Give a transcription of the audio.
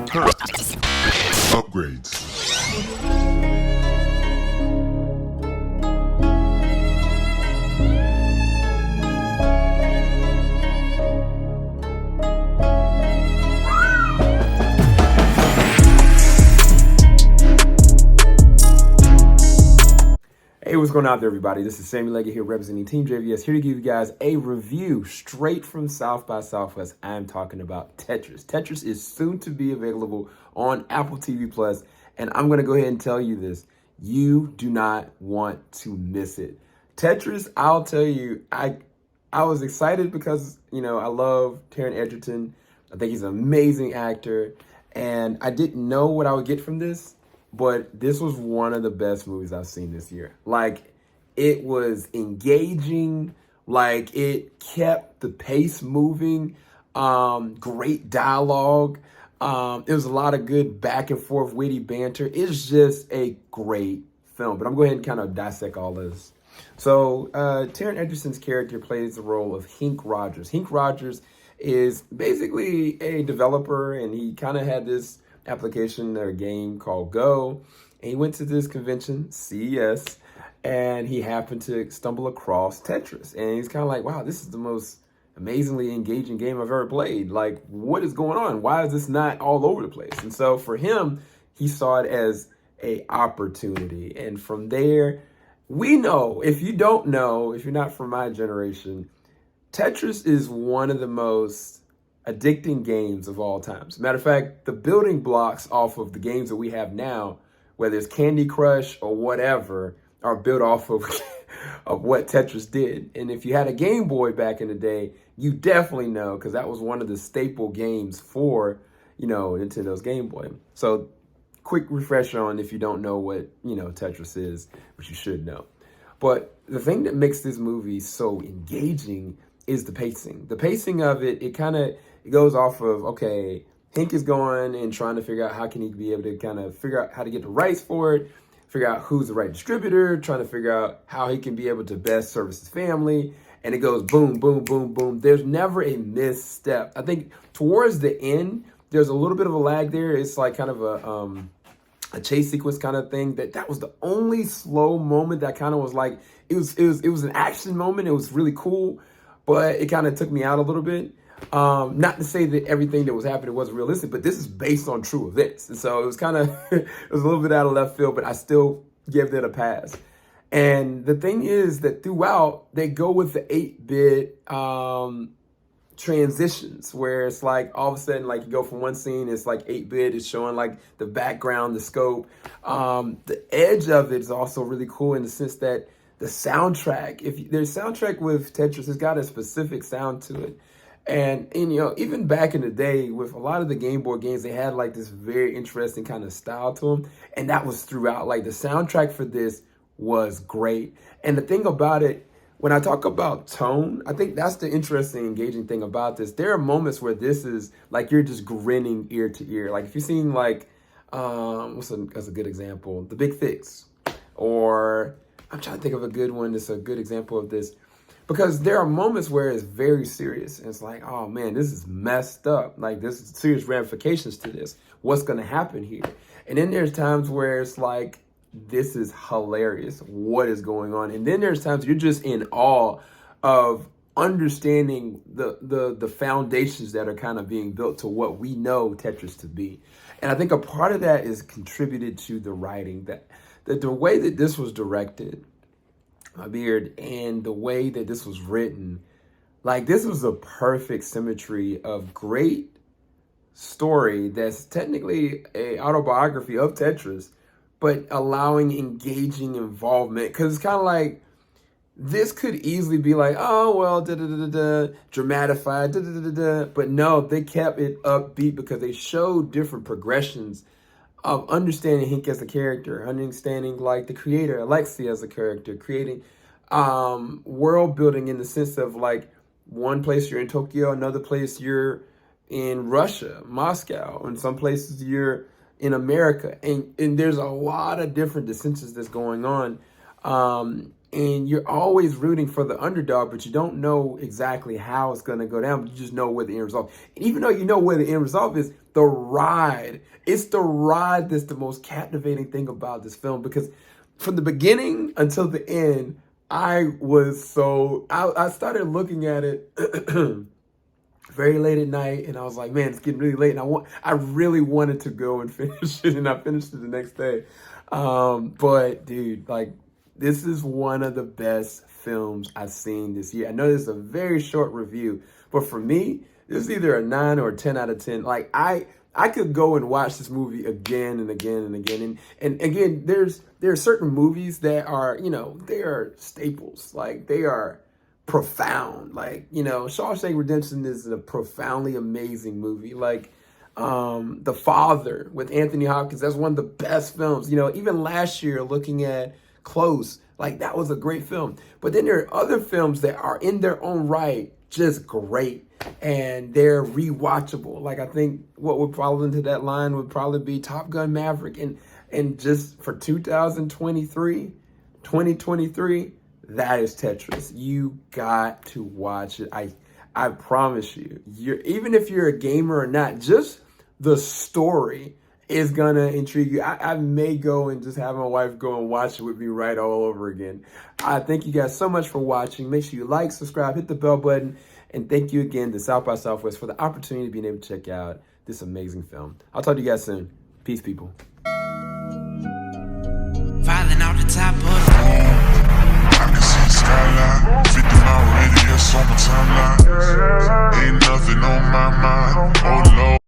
Upgrades. Hey, what's going on there, everybody? This is Sammy Leggett here representing TeamJVS, here to give you guys a review straight from South by Southwest. I'm talking about Tetris. Tetris is soon to be available on Apple TV Plus, and I'm going to go ahead and tell you this. You do not want to miss it. Tetris, I'll tell you, I was excited because, I love Taron Egerton. I think he's an amazing actor, and I didn't know what I would get from this. But this was one of the best movies I've seen this year. Like, it was engaging. Like, it kept the pace moving. Great dialogue. It was a lot of good back and forth witty banter. It's just a great film. But I'm going to go ahead and kind of dissect all this. So, Taron Egerton's character plays the role of Henk Rogers. Henk Rogers is basically a developer, and he kind of had this application or game called Go, and he went to this convention, CES, and he happened to stumble across Tetris, and he's kind of like, wow, this is the most amazingly engaging game I've ever played. Like, what is going on? Why is this not all over the place? And so for him, he saw it as a opportunity, and from there, we know, if you don't know, if you're not from my generation, Tetris is one of the most addicting games of all time. As a matter of fact, the building blocks off of the games that we have now, whether it's Candy Crush or whatever, are built off of, of what Tetris did. And if you had a Game Boy back in the day, you definitely know, because that was one of the staple games for, Nintendo's Game Boy. So quick refresher on if you don't know what, Tetris is, which you should know. But the thing that makes this movie so engaging is the pacing. The pacing of it, it goes off of, okay, Henk is going and trying to figure out how can he be able to kind of figure out how to get the rights for it, figure out who's the right distributor, trying to figure out how he can be able to best service his family. And it goes boom, boom, boom, boom. There's never a misstep. I think towards the end, there's a little bit of a lag there. It's like kind of a chase sequence kind of thing. That was the only slow moment that kind of was like, it was an action moment. It was really cool. But it kind of took me out a little bit. Not to say that everything that was happening wasn't realistic, but this is based on true events. And so it was kind of, it was a little bit out of left field, but I still give it a pass. And the thing is that throughout, they go with the 8-bit transitions, where it's like all of a sudden, like you go from one scene, it's like 8-bit, it's showing like the background, the scope. The edge of it is also really cool in the sense that the soundtrack, if there's soundtrack with Tetris, it's got a specific sound to it. And even back in the day with a lot of the Game Boy games, they had like this very interesting kind of style to them. And that was throughout. Like the soundtrack for this was great. And the thing about it, when I talk about tone, I think that's the interesting, engaging thing about this. There are moments where this is like you're just grinning ear to ear. Like if you've seen like, that's a good example, The Big Fix, or I'm trying to think of a good one that's a good example of this, because there are moments where it's very serious. And it's like, oh man, this is messed up. Like there's serious ramifications to this. What's going to happen here? And then there's times where it's like, this is hilarious. What is going on? And then there's times you're just in awe of understanding the foundations that are kind of being built to what we know Tetris to be. And I think a part of that is contributed to the writing, that the way that this was directed, my beard, and the way that this was written, like this was a perfect symmetry of great story that's technically a autobiography of Tetris, but allowing engaging involvement. Because it's kind of like, this could easily be like, oh, well, dramatified, but no, they kept it upbeat because they showed different progressions of understanding Henk as a character, understanding like the creator, Alexei as a character, creating world building in the sense of like one place you're in Tokyo, another place you're in Russia, Moscow, and some places you're in America. And there's a lot of different dissensions that's going on. and you're always rooting for the underdog, but you don't know exactly how it's going to go down. But you just know where the end result. And even though you know where the end result is, the ride. It's the ride that's the most captivating thing about this film, because from the beginning until the end, I started looking at it very late at night, and I was like, man, it's getting really late, and I really wanted to go and finish it, and I finished it the next day. But dude, like, this is one of the best films I've seen this year. I know this is a very short review, but for me, this is either a 9 or a 10 out of 10. Like, I could go and watch this movie again and again and again. And again, there are certain movies that are, you know, they are staples. Like, they are profound. Like, you know, Shawshank Redemption is a profoundly amazing movie. Like, The Father with Anthony Hopkins, that's one of the best films. You know, even last year, looking at Close, like, that was a great film. But then there are other films that are in their own right just great, and they're rewatchable. Like, I think what would fall into that line would probably be Top Gun Maverick. And just for 2023, that is Tetris. You got to watch it. I promise you. Even if you're a gamer or not, just the story is gonna intrigue you. I may go and just have my wife go and watch it with me right all over again. I thank you guys so much for watching. Make sure you like, subscribe, hit the bell button, and thank you again to South by Southwest for the opportunity of being able to check out this amazing film. I'll talk to you guys soon. Peace, people. Filing out the top of the I can see the skyline, 50 mile radius on my timeline. Ain't nothing on my mind, oh Lord.